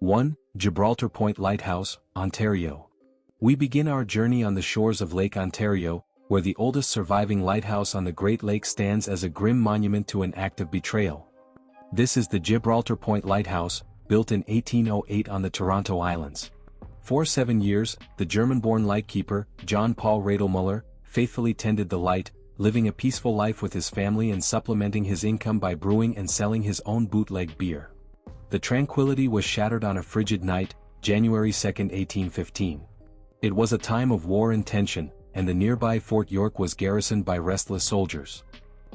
1. Gibraltar Point Lighthouse, Ontario. We begin our journey on the shores of Lake Ontario, where the oldest surviving lighthouse on the Great Lakes stands as a grim monument to an act of betrayal. This is the Gibraltar Point Lighthouse, built in 1808 on the Toronto Islands. For 7 years, the German-born lightkeeper, John Paul Radelmüller, faithfully tended the light, living a peaceful life with his family and supplementing his income by brewing and selling his own bootleg beer. The tranquility was shattered on a frigid night, January 2, 1815. It was a time of war and tension, and the nearby Fort York was garrisoned by restless soldiers.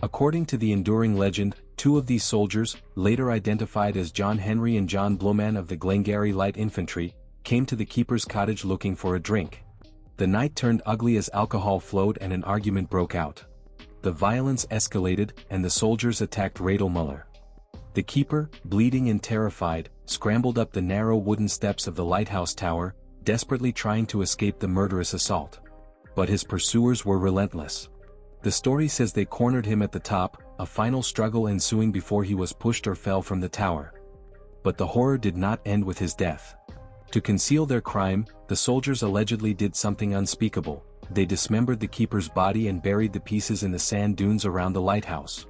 According to the enduring legend, 2 of these soldiers, later identified as John Henry and John Bloman of the Glengarry Light Infantry, came to the keeper's cottage looking for a drink. The night turned ugly as alcohol flowed and an argument broke out. The violence escalated, and the soldiers attacked Radelmüller. The keeper, bleeding and terrified, scrambled up the narrow wooden steps of the lighthouse tower, desperately trying to escape the murderous assault. But his pursuers were relentless. The story says they cornered him at the top, a final struggle ensuing before he was pushed or fell from the tower. But the horror did not end with his death. To conceal their crime, the soldiers allegedly did something unspeakable. They dismembered the keeper's body and buried the pieces in the sand dunes around the lighthouse.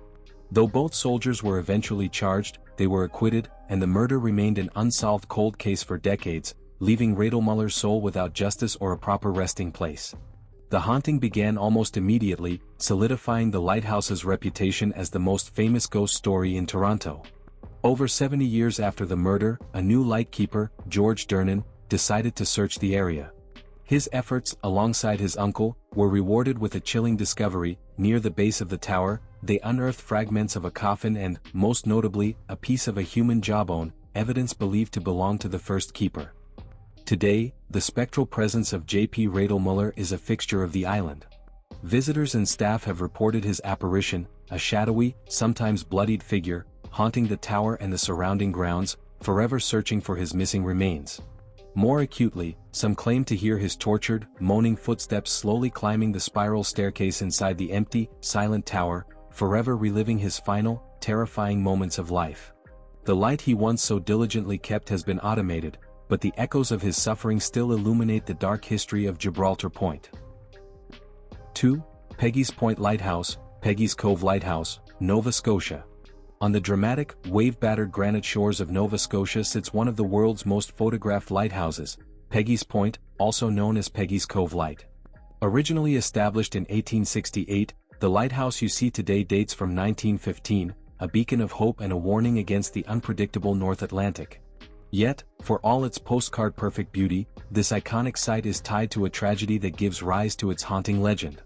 Though both soldiers were eventually charged, they were acquitted, and the murder remained an unsolved cold case for decades, leaving Radelmüller's soul without justice or a proper resting place. The haunting began almost immediately, solidifying the lighthouse's reputation as the most famous ghost story in Toronto. Over 70 years after the murder, a new lightkeeper, George Durnan, decided to search the area. His efforts, alongside his uncle, were rewarded with a chilling discovery. Near the base of the tower, they unearthed fragments of a coffin and, most notably, a piece of a human jawbone, evidence believed to belong to the first keeper. Today, the spectral presence of J.P. Radelmüller is a fixture of the island. Visitors and staff have reported his apparition, a shadowy, sometimes bloodied figure, haunting the tower and the surrounding grounds, forever searching for his missing remains. More acutely, some claim to hear his tortured, moaning footsteps slowly climbing the spiral staircase inside the empty, silent tower, forever reliving his final, terrifying moments of life. The light he once so diligently kept has been automated, but the echoes of his suffering still illuminate the dark history of Gibraltar Point. 2. Peggy's Point Lighthouse, Peggy's Cove Lighthouse, Nova Scotia. On the dramatic, wave-battered granite shores of Nova Scotia sits one of the world's most photographed lighthouses, Peggy's Point, also known as Peggy's Cove Light. Originally established in 1868, the lighthouse you see today dates from 1915, a beacon of hope and a warning against the unpredictable North Atlantic. Yet, for all its postcard-perfect beauty, this iconic site is tied to a tragedy that gives rise to its haunting legend.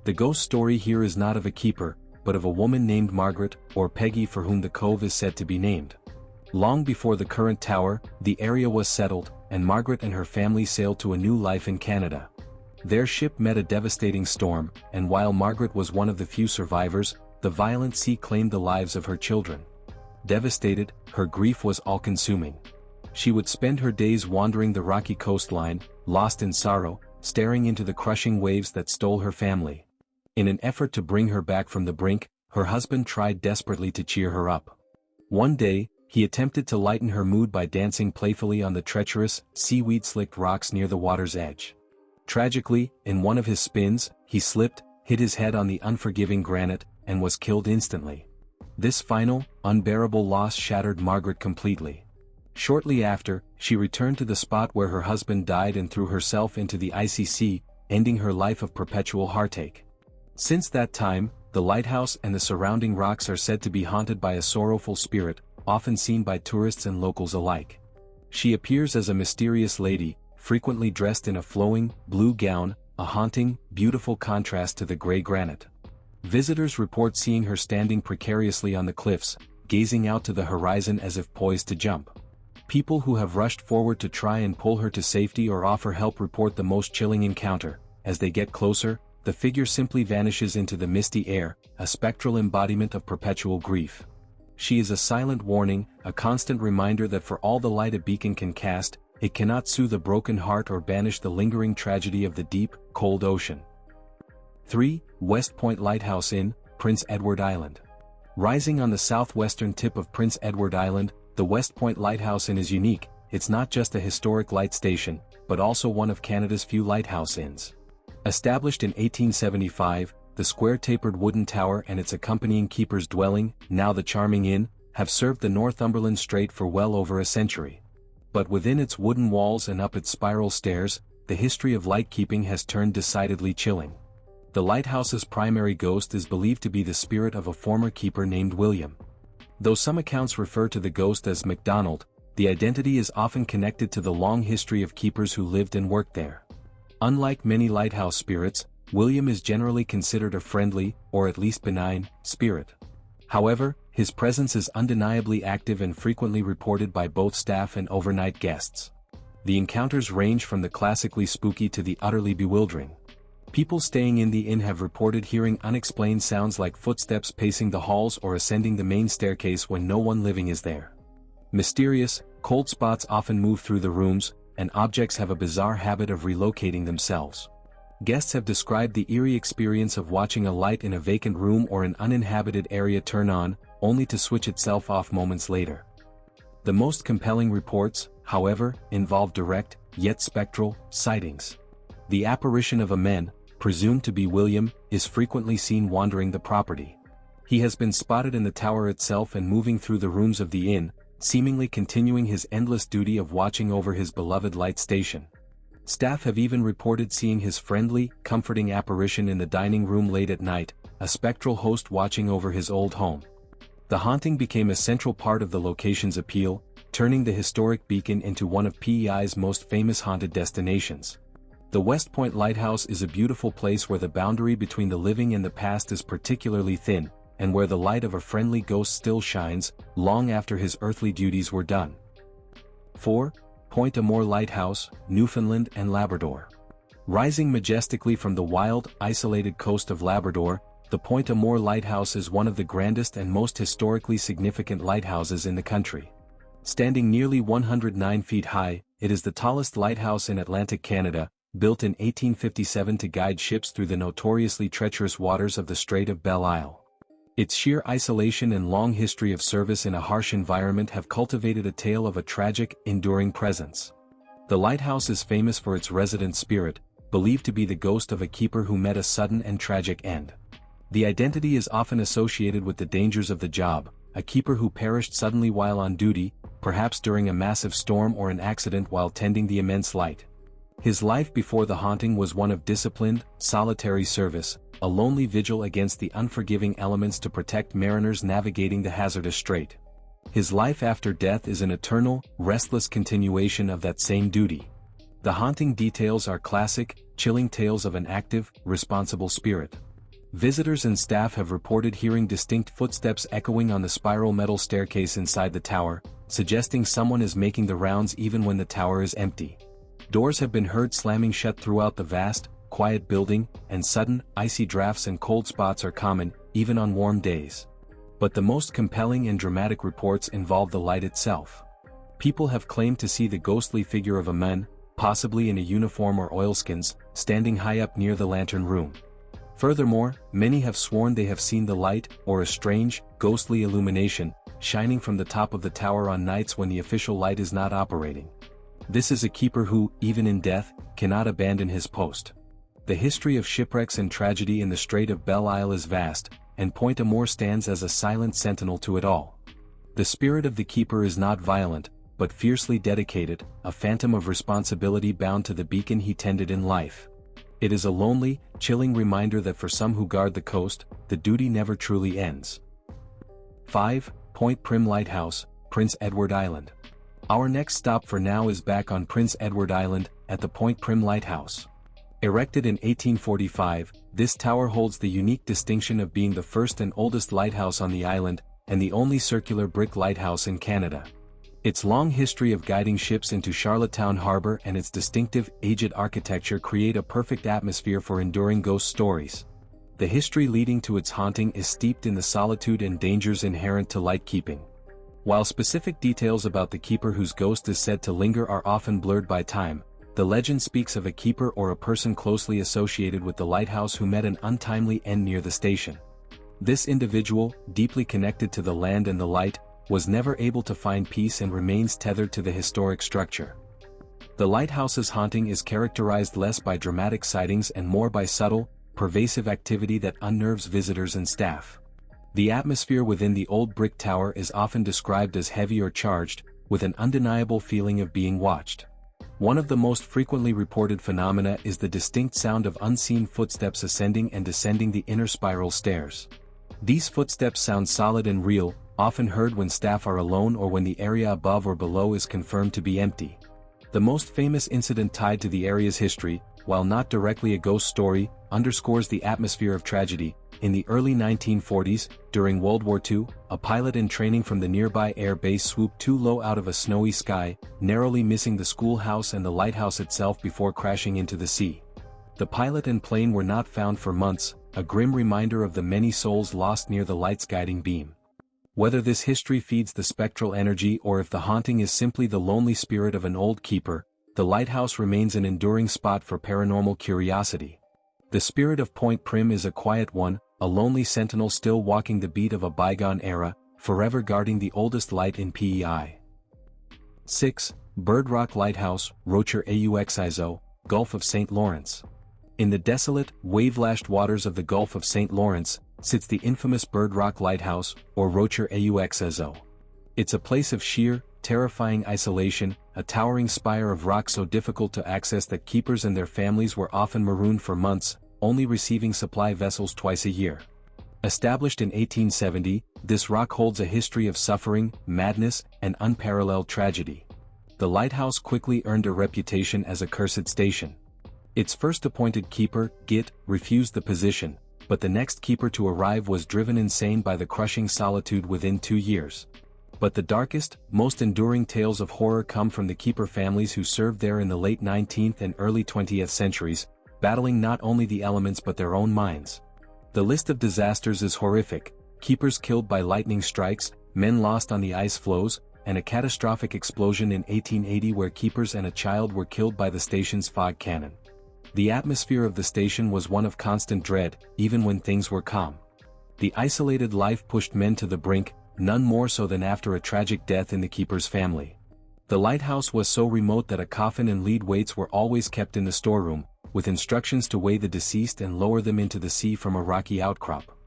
The ghost story here is not of a keeper, but of a woman named Margaret, or Peggy, for whom the cove is said to be named. Long before the current tower, the area was settled, and Margaret and her family sailed to a new life in Canada. Their ship met a devastating storm, and while Margaret was one of the few survivors, the violent sea claimed the lives of her children. Devastated, her grief was all-consuming. She would spend her days wandering the rocky coastline, lost in sorrow, staring into the crushing waves that stole her family. In an effort to bring her back from the brink, her husband tried desperately to cheer her up. One day, he attempted to lighten her mood by dancing playfully on the treacherous, seaweed-slicked rocks near the water's edge. Tragically, in one of his spins, he slipped, hit his head on the unforgiving granite, and was killed instantly. This final, unbearable loss shattered Margaret completely. Shortly after, she returned to the spot where her husband died and threw herself into the icy sea, ending her life of perpetual heartache. Since that time, the lighthouse and the surrounding rocks are said to be haunted by a sorrowful spirit, often seen by tourists and locals alike. She appears as a mysterious lady, frequently dressed in a flowing, blue gown, a haunting, beautiful contrast to the gray granite. Visitors report seeing her standing precariously on the cliffs, gazing out to the horizon as if poised to jump. People who have rushed forward to try and pull her to safety or offer help report the most chilling encounter. As they get closer, the figure simply vanishes into the misty air, a spectral embodiment of perpetual grief. She is a silent warning, a constant reminder that for all the light a beacon can cast, it cannot soothe a broken heart or banish the lingering tragedy of the deep, cold ocean. 3. West Point Lighthouse Inn, Prince Edward Island. Rising on the southwestern tip of Prince Edward Island, the West Point Lighthouse Inn is unique, it's not just a historic light station, but also one of Canada's few lighthouse inns. Established in 1875, the square-tapered wooden tower and its accompanying keeper's dwelling, now the charming inn, have served the Northumberland Strait for well over a century. But within its wooden walls and up its spiral stairs, the history of lightkeeping has turned decidedly chilling. The lighthouse's primary ghost is believed to be the spirit of a former keeper named William. Though some accounts refer to the ghost as MacDonald, the identity is often connected to the long history of keepers who lived and worked there. Unlike many lighthouse spirits, William is generally considered a friendly, or at least benign, spirit. However, his presence is undeniably active and frequently reported by both staff and overnight guests. The encounters range from the classically spooky to the utterly bewildering. People staying in the inn have reported hearing unexplained sounds like footsteps pacing the halls or ascending the main staircase when no one living is there. Mysterious, cold spots often move through the rooms, and objects have a bizarre habit of relocating themselves. Guests have described the eerie experience of watching a light in a vacant room or an uninhabited area turn on, only to switch itself off moments later. The most compelling reports, however, involve direct, yet spectral, sightings. The apparition of a man, presumed to be William, is frequently seen wandering the property. He has been spotted in the tower itself and moving through the rooms of the inn, seemingly continuing his endless duty of watching over his beloved light station. Staff have even reported seeing his friendly, comforting apparition in the dining room late at night, a spectral host watching over his old home. The haunting became a central part of the location's appeal, turning the historic beacon into one of PEI's most famous haunted destinations. The West Point Lighthouse is a beautiful place where the boundary between the living and the past is particularly thin, and where the light of a friendly ghost still shines, long after his earthly duties were done. 4. Point Amour Lighthouse, Newfoundland and Labrador. Rising majestically from the wild, isolated coast of Labrador, the Point Amour Lighthouse is one of the grandest and most historically significant lighthouses in the country. Standing nearly 109 feet high, it is the tallest lighthouse in Atlantic Canada, built in 1857 to guide ships through the notoriously treacherous waters of the Strait of Belle Isle. Its sheer isolation and long history of service in a harsh environment have cultivated a tale of a tragic, enduring presence. The lighthouse is famous for its resident spirit, believed to be the ghost of a keeper who met a sudden and tragic end. The identity is often associated with the dangers of the job, a keeper who perished suddenly while on duty, perhaps during a massive storm or an accident while tending the immense light. His life before the haunting was one of disciplined, solitary service, a lonely vigil against the unforgiving elements to protect mariners navigating the hazardous strait. His life after death is an eternal, restless continuation of that same duty. The haunting details are classic, chilling tales of an active, responsible spirit. Visitors and staff have reported hearing distinct footsteps echoing on the spiral metal staircase inside the tower, suggesting someone is making the rounds even when the tower is empty. Doors have been heard slamming shut throughout the vast, quiet building, and sudden, icy drafts and cold spots are common, even on warm days. But the most compelling and dramatic reports involve the light itself. People have claimed to see the ghostly figure of a man, possibly in a uniform or oilskins, standing high up near the lantern room. Furthermore, many have sworn they have seen the light, or a strange, ghostly illumination, shining from the top of the tower on nights when the official light is not operating. This is a keeper who, even in death, cannot abandon his post. The history of shipwrecks and tragedy in the Strait of Belle Isle is vast, and Point Amour stands as a silent sentinel to it all. The spirit of the keeper is not violent, but fiercely dedicated, a phantom of responsibility bound to the beacon he tended in life. It is a lonely, chilling reminder that for some who guard the coast, the duty never truly ends. 5. Point Prim Lighthouse, Prince Edward Island. Our next stop for now is back on Prince Edward Island, at the Point Prim Lighthouse. Erected in 1845, this tower holds the unique distinction of being the first and oldest lighthouse on the island, and the only circular brick lighthouse in Canada. Its long history of guiding ships into Charlottetown Harbor and its distinctive, aged architecture create a perfect atmosphere for enduring ghost stories. The history leading to its haunting is steeped in the solitude and dangers inherent to lightkeeping. While specific details about the keeper whose ghost is said to linger are often blurred by time, the legend speaks of a keeper or a person closely associated with the lighthouse who met an untimely end near the station. This individual, deeply connected to the land and the light, was never able to find peace and remains tethered to the historic structure. The lighthouse's haunting is characterized less by dramatic sightings and more by subtle, pervasive activity that unnerves visitors and staff. The atmosphere within the old brick tower is often described as heavy or charged, with an undeniable feeling of being watched. One of the most frequently reported phenomena is the distinct sound of unseen footsteps ascending and descending the inner spiral stairs. These footsteps sound solid and real, often heard when staff are alone or when the area above or below is confirmed to be empty. The most famous incident tied to the area's history, while not directly a ghost story, underscores the atmosphere of tragedy. In the early 1940s, during World War II, a pilot in training from the nearby air base swooped too low out of a snowy sky, narrowly missing the schoolhouse and the lighthouse itself before crashing into the sea. The pilot and plane were not found for months, a grim reminder of the many souls lost near the light's guiding beam. Whether this history feeds the spectral energy or if the haunting is simply the lonely spirit of an old keeper, the lighthouse remains an enduring spot for paranormal curiosity. The spirit of Point Prim is a quiet one, a lonely sentinel still walking the beat of a bygone era, forever guarding the oldest light in PEI. 6. Bird Rock Lighthouse, Rocher Oiseaux, Gulf of St. Lawrence. In the desolate, wave-lashed waters of the Gulf of St. Lawrence, sits the infamous Bird Rock Lighthouse, or Rocher Oiseaux. It's a place of sheer, terrifying isolation, a towering spire of rock so difficult to access that keepers and their families were often marooned for months, only receiving supply vessels twice a year. Established in 1870, this rock holds a history of suffering, madness, and unparalleled tragedy. The lighthouse quickly earned a reputation as a cursed station. Its first appointed keeper, Git, refused the position, but the next keeper to arrive was driven insane by the crushing solitude within 2 years. But the darkest, most enduring tales of horror come from the keeper families who served there in the late 19th and early 20th centuries, battling not only the elements but their own minds. The list of disasters is horrific: keepers killed by lightning strikes, men lost on the ice floes, and a catastrophic explosion in 1880 where keepers and a child were killed by the station's fog cannon. The atmosphere of the station was one of constant dread, even when things were calm. The isolated life pushed men to the brink, none more so than after a tragic death in the keeper's family. The lighthouse was so remote that a coffin and lead weights were always kept in the storeroom, with instructions to weigh the deceased and lower them into the sea from a rocky outcrop.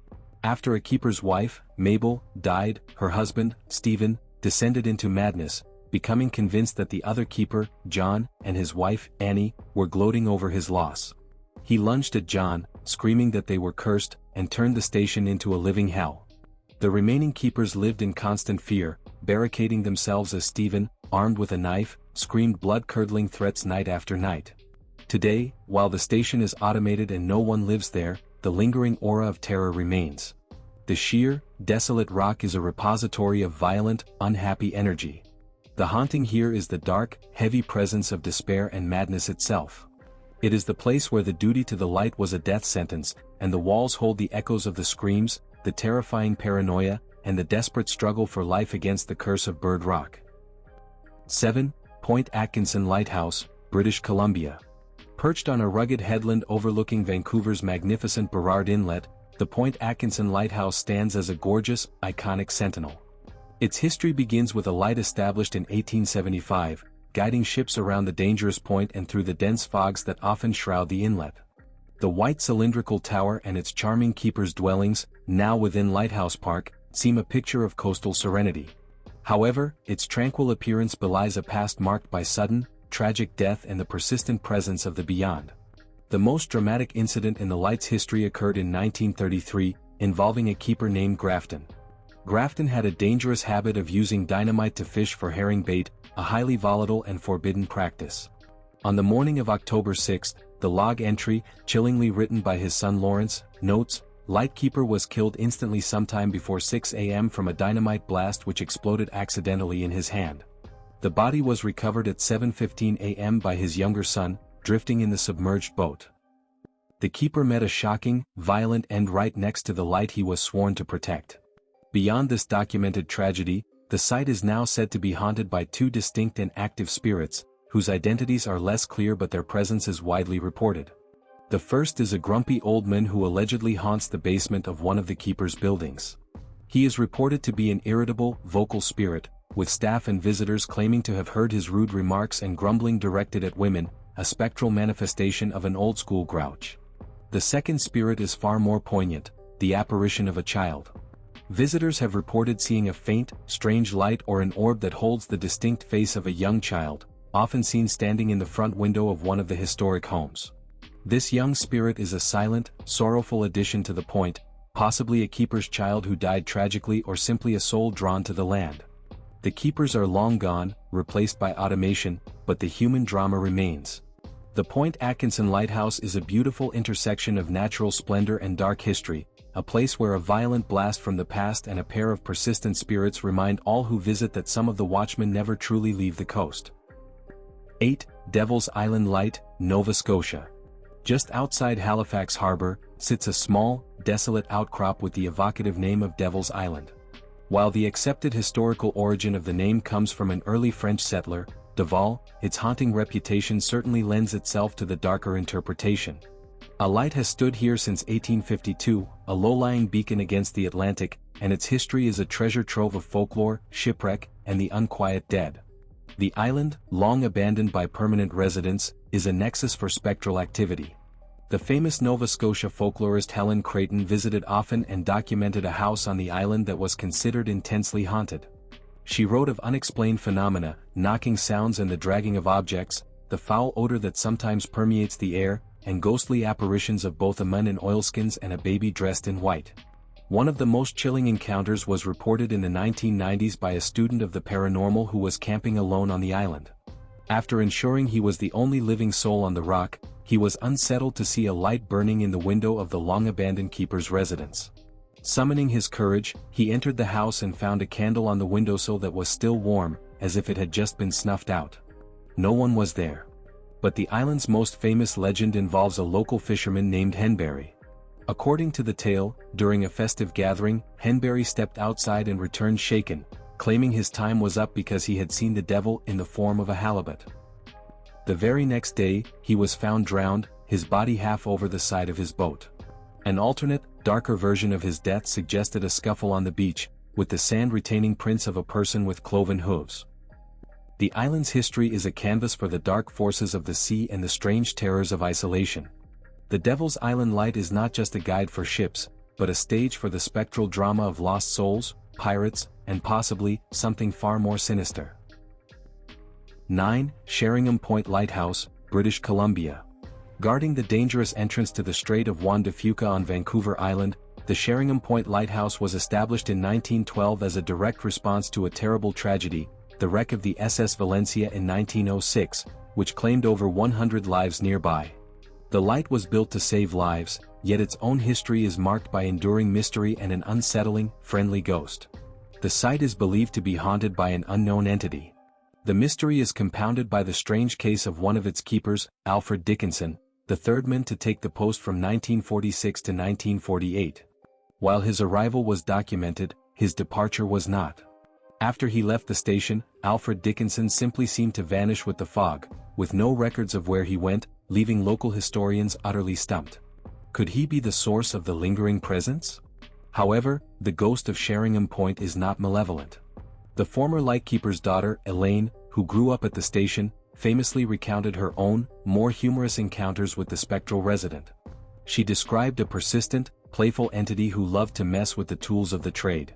After a keeper's wife, Mabel, died, her husband, Stephen, descended into madness, becoming convinced that the other keeper, John, and his wife, Annie, were gloating over his loss. He lunged at John, screaming that they were cursed, and turned the station into a living hell. The remaining keepers lived in constant fear, barricading themselves as Stephen, armed with a knife, screamed blood-curdling threats night after night. Today, while the station is automated and no one lives there, the lingering aura of terror remains. The sheer, desolate rock is a repository of violent, unhappy energy. The haunting here is the dark, heavy presence of despair and madness itself. It is the place where the duty to the light was a death sentence, and the walls hold the echoes of the screams, the terrifying paranoia, and the desperate struggle for life against the curse of Bird Rock. 7. Point Atkinson Lighthouse, British Columbia. Perched on a rugged headland overlooking Vancouver's magnificent Burrard Inlet, the Point Atkinson Lighthouse stands as a gorgeous, iconic sentinel. Its history begins with a light established in 1875, guiding ships around the dangerous point and through the dense fogs that often shroud the inlet. The white cylindrical tower and its charming keepers' dwellings, now within Lighthouse Park, seem a picture of coastal serenity. However, its tranquil appearance belies a past marked by sudden, tragic death and the persistent presence of the beyond. The most dramatic incident in the light's history occurred in 1933, involving a keeper named Grafton. Grafton had a dangerous habit of using dynamite to fish for herring bait, a highly volatile and forbidden practice. On the morning of October 6, the log entry, chillingly written by his son Lawrence, notes, "Lightkeeper was killed instantly sometime before 6 a.m. from a dynamite blast which exploded accidentally in his hand." The body was recovered at 7:15 a.m. by his younger son, drifting in the submerged boat. The keeper met a shocking, violent end right next to the light he was sworn to protect. Beyond this documented tragedy, the site is now said to be haunted by two distinct and active spirits, whose identities are less clear but their presence is widely reported. The first is a grumpy old man who allegedly haunts the basement of one of the keeper's buildings. He is reported to be an irritable, vocal spirit, with staff and visitors claiming to have heard his rude remarks and grumbling directed at women, a spectral manifestation of an old-school grouch. The second spirit is far more poignant, the apparition of a child. Visitors have reported seeing a faint, strange light or an orb that holds the distinct face of a young child, often seen standing in the front window of one of the historic homes. This young spirit is a silent, sorrowful addition to the point, possibly a keeper's child who died tragically or simply a soul drawn to the land. The keepers are long gone, replaced by automation, but the human drama remains. The Point Atkinson Lighthouse is a beautiful intersection of natural splendor and dark history, a place where a violent blast from the past and a pair of persistent spirits remind all who visit that some of the watchmen never truly leave the coast. 8. Devil's Island Light, Nova Scotia. Just outside Halifax Harbour, sits a small, desolate outcrop with the evocative name of Devil's Island. While the accepted historical origin of the name comes from an early French settler, Deval, its haunting reputation certainly lends itself to the darker interpretation. A light has stood here since 1852, a low-lying beacon against the Atlantic, and its history is a treasure trove of folklore, shipwreck, and the unquiet dead. The island, long abandoned by permanent residents, is a nexus for spectral activity. The famous Nova Scotia folklorist Helen Creighton visited often and documented a house on the island that was considered intensely haunted. She wrote of unexplained phenomena, knocking sounds and the dragging of objects, the foul odor that sometimes permeates the air, and ghostly apparitions of both a man in oilskins and a baby dressed in white. One of the most chilling encounters was reported in the 1990s by a student of the paranormal who was camping alone on the island. After ensuring he was the only living soul on the rock, he was unsettled to see a light burning in the window of the long-abandoned keeper's residence. Summoning his courage, he entered the house and found a candle on the windowsill that was still warm, as if it had just been snuffed out. No one was there. But the island's most famous legend involves a local fisherman named Henbury. According to the tale, during a festive gathering, Henbury stepped outside and returned shaken, claiming his time was up because he had seen the devil in the form of a halibut. The very next day, he was found drowned, his body half over the side of his boat. An alternate, darker version of his death suggested a scuffle on the beach, with the sand retaining prints of a person with cloven hooves. The island's history is a canvas for the dark forces of the sea and the strange terrors of isolation. The Devil's Island Light is not just a guide for ships, but a stage for the spectral drama of lost souls, pirates, and possibly, something far more sinister. 9. Sheringham Point Lighthouse, British Columbia. Guarding the dangerous entrance to the Strait of Juan de Fuca on Vancouver Island, the Sheringham Point Lighthouse was established in 1912 as a direct response to a terrible tragedy, the wreck of the SS Valencia in 1906, which claimed over 100 lives nearby. The light was built to save lives, yet its own history is marked by enduring mystery and an unsettling, friendly ghost. The site is believed to be haunted by an unknown entity. The mystery is compounded by the strange case of one of its keepers, Alfred Dickinson, the third man to take the post from 1946 to 1948. While his arrival was documented, his departure was not. After he left the station, Alfred Dickinson simply seemed to vanish with the fog, with no records of where he went, leaving local historians utterly stumped. Could he be the source of the lingering presence? However, the ghost of Sheringham Point is not malevolent. The former lightkeeper's daughter, Elaine, who grew up at the station, famously recounted her own, more humorous encounters with the spectral resident. She described a persistent, playful entity who loved to mess with the tools of the trade.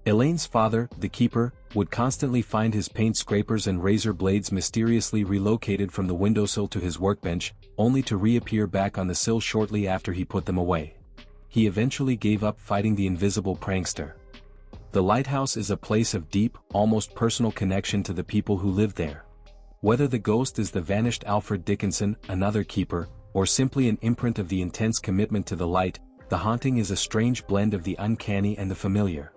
Elaine's father, the keeper, would constantly find his paint scrapers and razor blades mysteriously relocated from the windowsill to his workbench, only to reappear back on the sill shortly after he put them away. He eventually gave up fighting the invisible prankster. The lighthouse is a place of deep, almost personal connection to the people who live there. Whether the ghost is the vanished Alfred Dickinson, another keeper, or simply an imprint of the intense commitment to the light, the haunting is a strange blend of the uncanny and the familiar.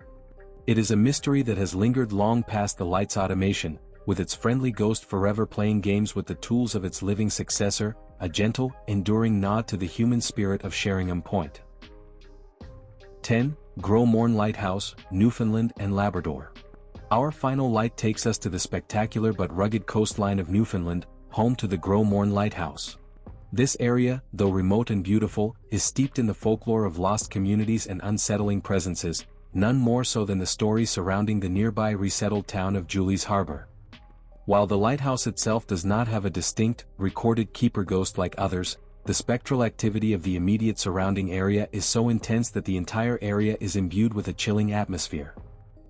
It is a mystery that has lingered long past the light's automation, with its friendly ghost forever playing games with the tools of its living successor, a gentle, enduring nod to the human spirit of Sheringham Point. 10. Gros Morne Lighthouse, Newfoundland and Labrador. Our final light takes us to the spectacular but rugged coastline of Newfoundland, home to the Gros Morne Lighthouse. This area, though remote and beautiful, is steeped in the folklore of lost communities and unsettling presences, none more so than the story surrounding the nearby resettled town of Julie's Harbor. While the lighthouse itself does not have a distinct, recorded keeper ghost like others, the spectral activity of the immediate surrounding area is so intense that the entire area is imbued with a chilling atmosphere.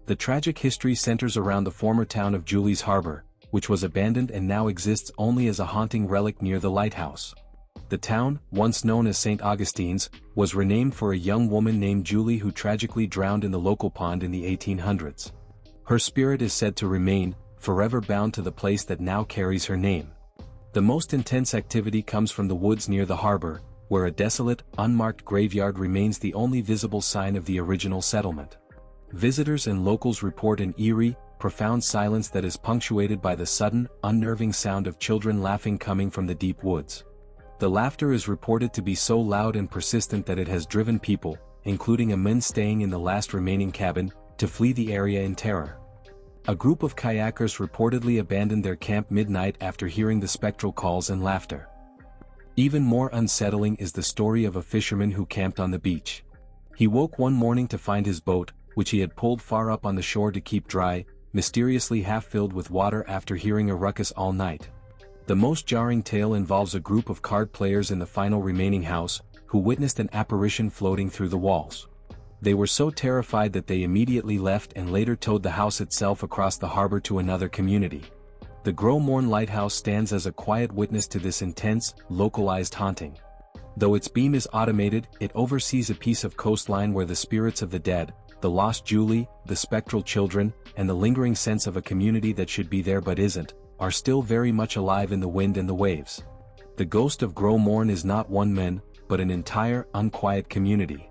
The tragic history centers around the former town of Julie's Harbor, which was abandoned and now exists only as a haunting relic near the lighthouse. The town, once known as St. Augustine's, was renamed for a young woman named Julie who tragically drowned in the local pond in the 1800s. Her spirit is said to remain, forever bound to the place that now carries her name. The most intense activity comes from the woods near the harbor, where a desolate, unmarked graveyard remains the only visible sign of the original settlement. Visitors and locals report an eerie, profound silence that is punctuated by the sudden, unnerving sound of children laughing coming from the deep woods. The laughter is reported to be so loud and persistent that it has driven people, including a man staying in the last remaining cabin, to flee the area in terror. A group of kayakers reportedly abandoned their camp midnight after hearing the spectral calls and laughter. Even more unsettling is the story of a fisherman who camped on the beach. He woke one morning to find his boat, which he had pulled far up on the shore to keep dry, mysteriously half filled with water after hearing a ruckus all night. The most jarring tale involves a group of card players in the final remaining house, who witnessed an apparition floating through the walls. They were so terrified that they immediately left and later towed the house itself across the harbor to another community. The Gros Morne Lighthouse stands as a quiet witness to this intense, localized haunting. Though its beam is automated, it oversees a piece of coastline where the spirits of the dead, the lost Julie, the spectral children, and the lingering sense of a community that should be there but isn't, are still very much alive in the wind and the waves. The ghost of Gros Morne is not one man, but an entire, unquiet community.